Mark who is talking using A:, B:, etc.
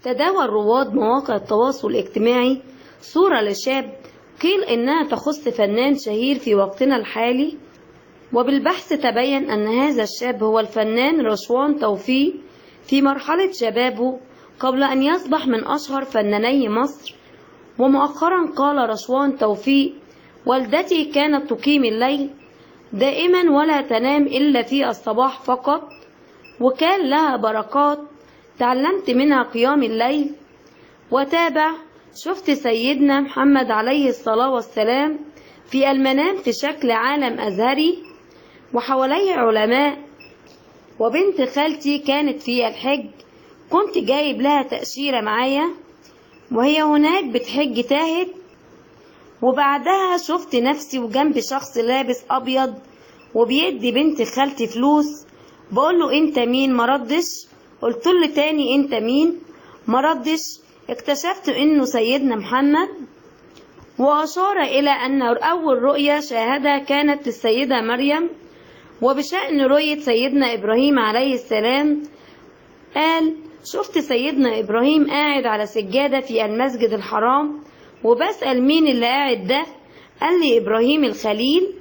A: تداول رواد مواقع التواصل الاجتماعي صورة لشاب قيل إنها تخص فنان شهير في وقتنا الحالي، وبالبحث تبين أن هذا الشاب هو الفنان رشوان توفيق في مرحلة شبابه قبل أن يصبح من أشهر فناني مصر. ومؤخرا قال رشوان توفيق: والدتي كانت تقيم الليل دائما ولا تنام إلا في الصباح فقط، وكان لها بركات تعلمت منها قيام الليل. وتابع: شفت سيدنا محمد عليه الصلاة والسلام في المنام في شكل عالم أزهري وحواليه علماء، وبنت خالتي كانت في الحج كنت جايب لها تأشيرة معايا وهي هناك بتحج تاهت، وبعدها شفت نفسي وجنب شخص لابس أبيض وبيدي بنت خالتي فلوس، بقوله انت مين؟ مردش. قلت له تاني انت مين؟ مردش. اكتشفت انه سيدنا محمد، وأشار إلى أن أول رؤية شاهدها كانت للسيدة مريم. وبشأن رؤية سيدنا إبراهيم عليه السلام قال: شفت سيدنا إبراهيم قاعد على سجادة في المسجد الحرام، وبسأل مين اللي قاعد ده؟ قال لي إبراهيم الخليل.